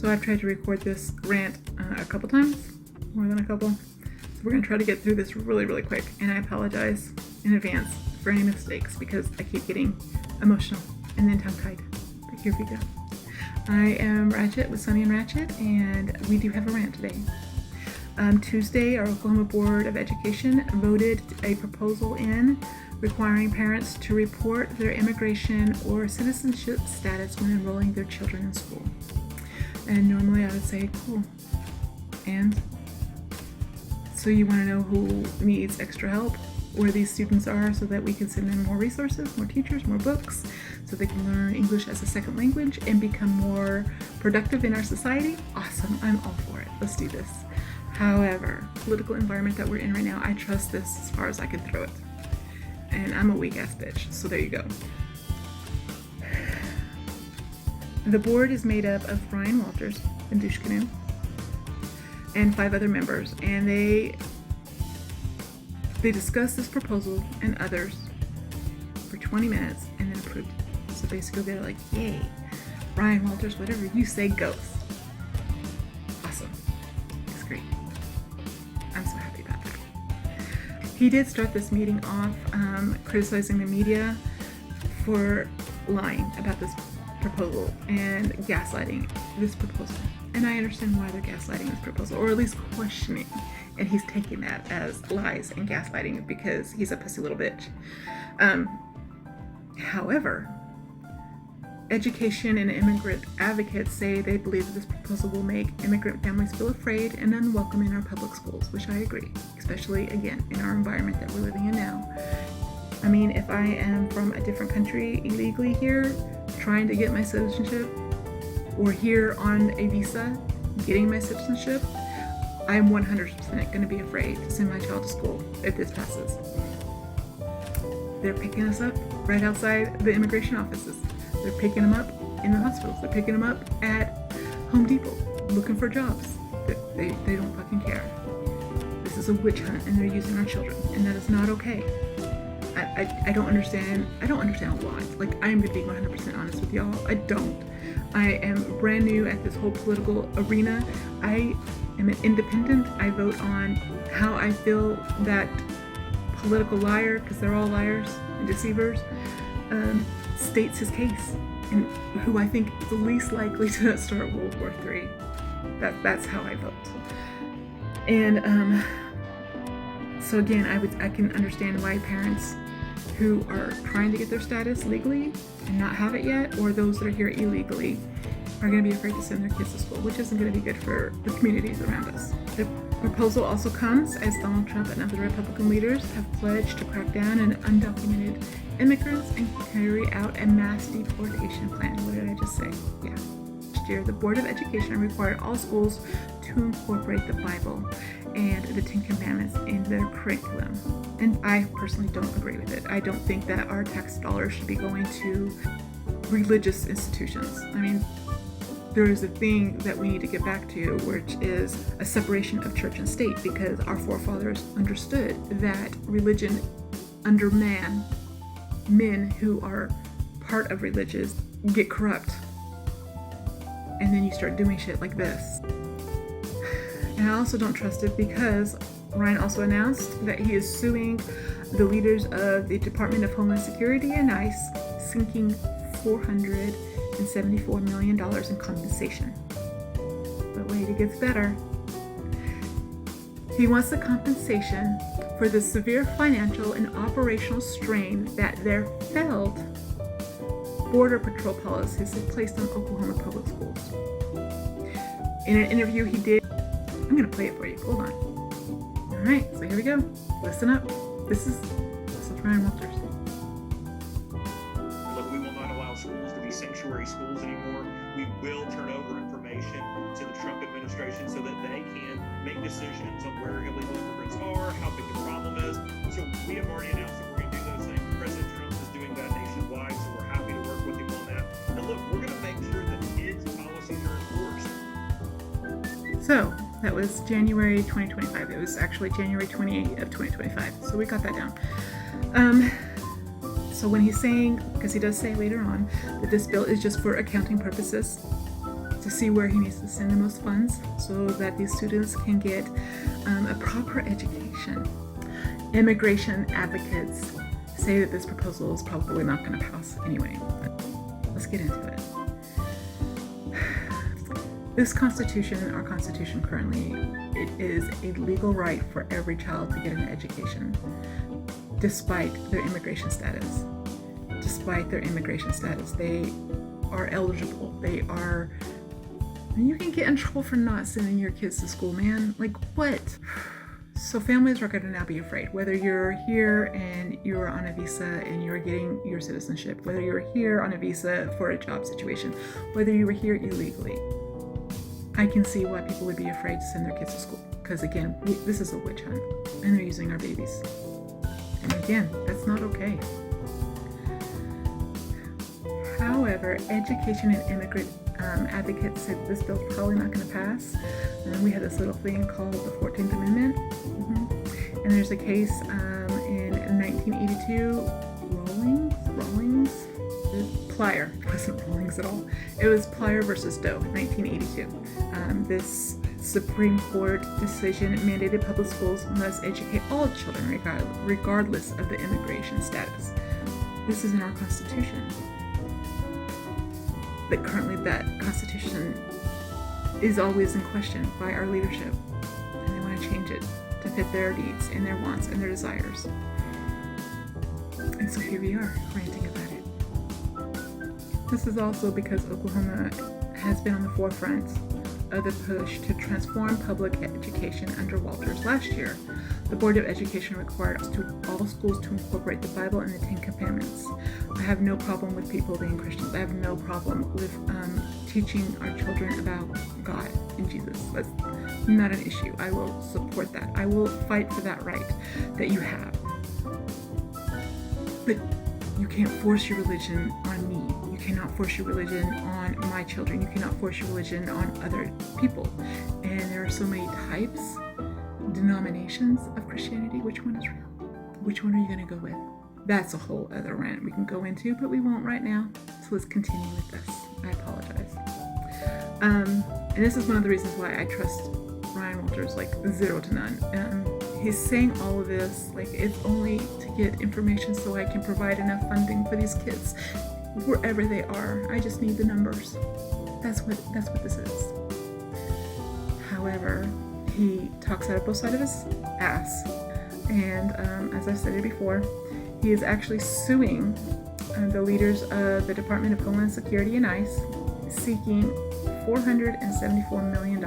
So I've tried to record this rant a couple times, more than a couple. So we're going to try to get through this really, really quick. And I apologize in advance for any mistakes because I keep getting emotional and then tongue-tied. But here we go. I am Ratchet with Sunny and Ratchet, and we do have a rant today. Tuesday, our Oklahoma Board of Education voted a proposal in requiring parents to report their immigration or citizenship status when enrolling their children in school. And normally I would say, cool. And so you want to know who needs extra help, where these students are, so that we can send them more resources, more teachers, more books, so they can learn English as a second language and become more productive in our society? Awesome, I'm all for it. Let's do this. However, political environment that we're in right now, I trust this as far as I can throw it. And I'm a weak ass bitch, so there you go. The board is made up of Brian Walters and Douche Canoe and 5 other members, and they discussed this proposal and others for 20 minutes and then approved it. So basically they're like, yay, Brian Walters, whatever you say goes. Awesome. It's great. I'm so happy about that. He did start this meeting off criticizing the media for lying about this proposal and gaslighting this proposal. And I understand why they're gaslighting this proposal, or at least questioning. And he's taking that as lies and gaslighting because he's a pussy little bitch. However, education and immigrant advocates say they believe that this proposal will make immigrant families feel afraid and unwelcome in our public schools, which I agree, especially, again, in our environment that we're living in now. I mean, if I am from a different country illegally here, trying to get my citizenship, or here on a visa, getting my citizenship, I'm 100% going to be afraid to send my child to school if this passes. They're picking us up right outside the immigration offices. They're picking them up in the hospitals. They're picking them up at Home Depot, looking for jobs. They don't fucking care. This is a witch hunt, and they're using our children, and that is not okay. I don't understand. I don't understand why. Like, I'm going to be 100% honest with y'all. I don't. I am brand new at this whole political arena. I am an independent. I vote on how I feel that political liar, because they're all liars and deceivers, states his case, and who I think is the least likely to start World War III. That's how I vote. And so again, I can understand why parents who are trying to get their status legally and not have it yet, or those that are here illegally, are going to be afraid to send their kids to school, which isn't going to be good for the communities around us. The proposal also comes as Donald Trump and other Republican leaders have pledged to crack down on undocumented immigrants and carry out a mass deportation plan. What did I just say? Yeah. Last year, the Board of Education required all schools to incorporate the Bible and the 10 Commandments in their curriculum. And I personally don't agree with it. I don't think that our tax dollars should be going to religious institutions. I mean, there is a thing that we need to get back to, which is a separation of church and state, because our forefathers understood that religion under men who are part of religions get corrupt. And then you start doing shit like this. And I also don't trust it because Ryan also announced that he is suing the leaders of the Department of Homeland Security and ICE, seeking $474 million in compensation. But wait, it gets better. He wants the compensation for the severe financial and operational strain that their failed Border Patrol policies have placed on Oklahoma public schools. In an interview he did, I'm going to play it for you. Hold on. All right, so here we go. Listen up. This is Ryan Walters. Look, we will not allow schools to be sanctuary schools anymore. We will turn over information to the Trump administration so that they can make decisions on where illegal immigrants are, how big the problem is. So we have already announced that we're going to do those things. President Trump is doing that nationwide, so we're happy to work with him on that. And look, we're going to make sure that his policies are enforced. So that was January 2025. It was actually January 28th of 2025. So we got that down. So when he's saying, because he does say later on that this bill is just for accounting purposes, to see where he needs to send the most funds so that these students can get a proper education. Immigration advocates say that this proposal is probably not going to pass anyway. Let's get into it. This Constitution, our Constitution currently, it is a legal right for every child to get an education, despite their immigration status. Despite their immigration status, they are eligible. And you can get in trouble for not sending your kids to school, man. Like, what? So families are going to now be afraid, whether you're here and you're on a visa and you're getting your citizenship, whether you're here on a visa for a job situation, whether you were here illegally. I can see why people would be afraid to send their kids to school. Because again, this is a witch hunt and they're using our babies. And again, that's not okay. However, education and immigrant advocates said this bill's probably not going to pass. And we had this little thing called the 14th Amendment. And there's a case in 1982, Rawlings? Plyer. It wasn't Rawlings at all. It was Plyer versus Doe, 1982. This Supreme Court decision mandated public schools must educate all children regardless of the immigration status. This is in our Constitution. But currently that Constitution is always in question by our leadership. And they want to change it to fit their needs and their wants and their desires. And so here we are, ranting about it. This is also because Oklahoma has been on the forefront of the push to transform public education under Walters. Last year, the Board of Education required all schools to incorporate the Bible and the Ten Commandments. I have no problem with people being Christians. I have no problem with teaching our children about God and Jesus. That's not an issue. I will support that. I will fight for that right that you have. But you can't force your religion on me. You cannot force your religion on my children. You cannot force your religion on other people. And there are so many types, denominations of Christianity. Which one is real? Which one are you going to go with? That's a whole other rant we can go into, but we won't right now. So let's continue with this. I apologize. And this is one of the reasons why I trust Ryan Walters like 0 to none. He's saying all of this like it's only to get information so I can provide enough funding for these kids wherever they are. I just need the numbers. That's what this is. However, he talks out of both sides of his ass, and as I've stated before, he is actually suing the leaders of the Department of Homeland Security and ICE, seeking $474 million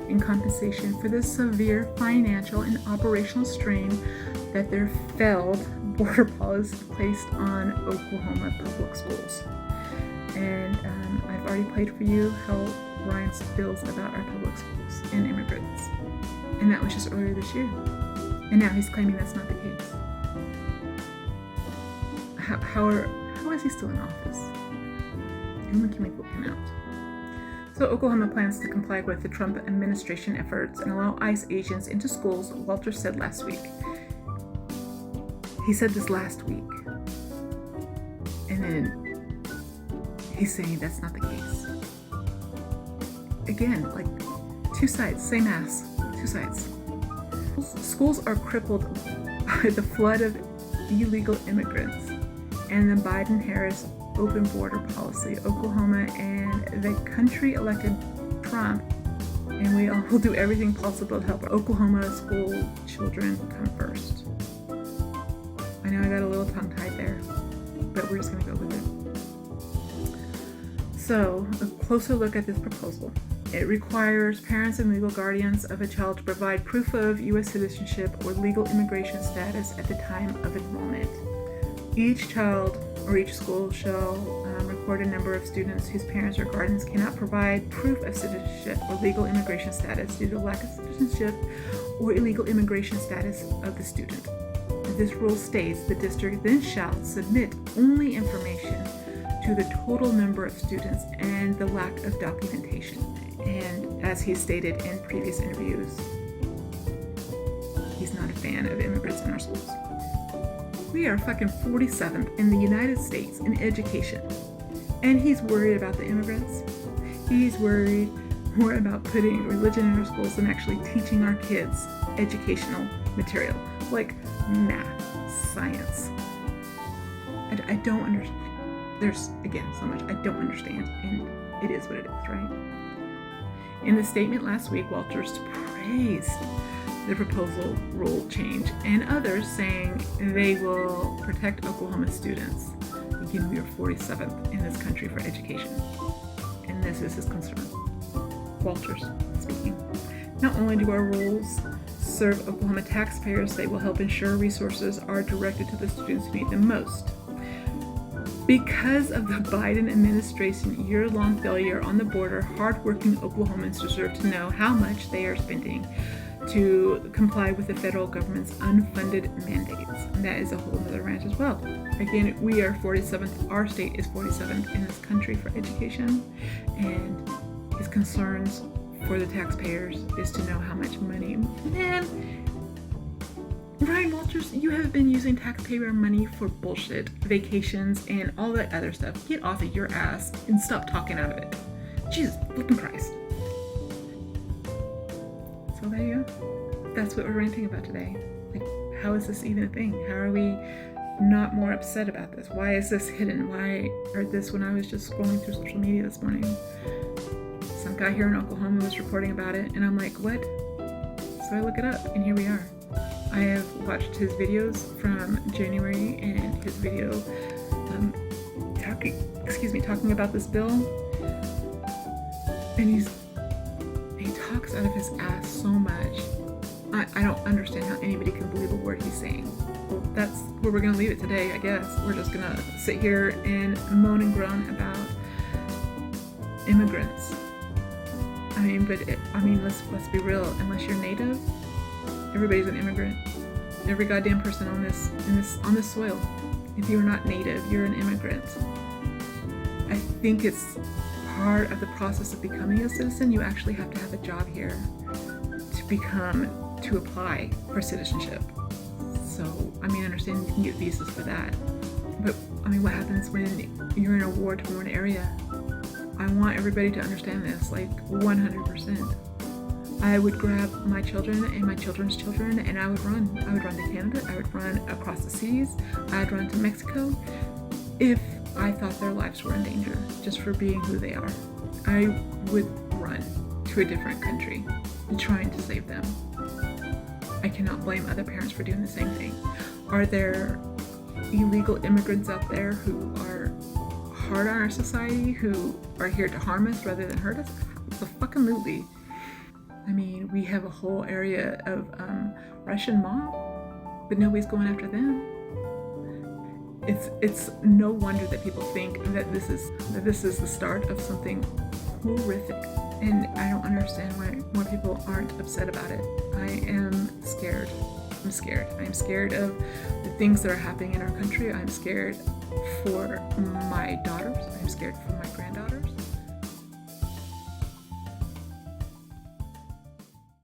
in compensation for the severe financial and operational strain that their failed border policy placed on Oklahoma public schools. And I've already played for you how Ryan feels about our public schools and immigrants. And that was just earlier this year. And now he's claiming that's not the case. How is he still in office? And when can we vote him out? So Oklahoma plans to comply with the Trump administration efforts and allow ICE agents into schools, Walter said last week. He said this last week. And then he's saying that's not the case. Again, like two sides, same ass, two sides. Schools are crippled by the flood of illegal immigrants and the Biden-Harris open border policy. Oklahoma and the country elected Trump, and we all will do everything possible to help Oklahoma school children come first. I know I got a little tongue-tied there, but we're just going to go with it. So, a closer look at this proposal. It requires parents and legal guardians of a child to provide proof of U.S. citizenship or legal immigration status at the time of enrollment. Each child or each school shall record a number of students whose parents or guardians cannot provide proof of citizenship or legal immigration status due to lack of citizenship or illegal immigration status of the student. This rule states the district then shall submit only information to the total number of students and the lack of documentation. And as he stated in previous interviews, he's not a fan of immigrants in our schools. We are fucking 47th in the United States in education, and he's worried about the immigrants. He's worried more about putting religion in our schools than actually teaching our kids educational material like math, science. I don't understand. There's, again, so much I don't understand, and it is what it is, right? In the statement last week, Walters praised the proposal rule change and others saying they will protect Oklahoma students. Again, we are 47th in this country for education, and this is his concern. Walters speaking. Not only do our rules serve Oklahoma taxpayers, they will help ensure resources are directed to the students who need them most. Because of the Biden administration year-long failure on the border, hardworking Oklahomans deserve to know how much they are spending to comply with the federal government's unfunded mandates. And that is a whole other rant as well. Again, we are 47th, our state is 47th in this country for education, and his concerns for the taxpayers is to know how much money. Man, Ryan Walters, you have been using taxpayer money for bullshit, vacations, and all that other stuff. Get off of your ass and stop talking out of it. Jesus flipping Christ. So there you go. That's what we're ranting about today. Like, how is this even a thing? How are we not more upset about this? Why is this hidden? Why heard this when I was just scrolling through social media this morning? Some guy here in Oklahoma was reporting about it, and I'm like, what? So I look it up, and here we are. I have watched his videos from January and his video talking about this bill, and he talks out of his ass so much. I don't understand how anybody can believe a word he's saying. Well, that's where we're gonna leave it today, I guess. We're just gonna sit here and moan and groan about immigrants. Let's be real. Unless you're native, everybody's an immigrant. Every goddamn person on this soil. If you're not native, you're an immigrant. I think it's part of the process of becoming a citizen. You actually have to have a job here to apply for citizenship. So, I understand you can get visas for that. But, what happens when you're in a war-torn area? I want everybody to understand this, 100%. I would grab my children and my children's children, and I would run. I would run to Canada. I would run across the seas. I'd run to Mexico if I thought their lives were in danger, just for being who they are. I would run to a different country trying to save them. I cannot blame other parents for doing the same thing. Are there illegal immigrants out there who are hard on our society, who are here to harm us rather than hurt us? Absolutely. We have a whole area of Russian mob, but nobody's going after them. It's no wonder that people think that this is the start of something horrific, and I don't understand why more people aren't upset about it. I am scared. I'm scared. I'm scared of the things that are happening in our country. I'm scared for my daughters. I'm scared for my granddaughters.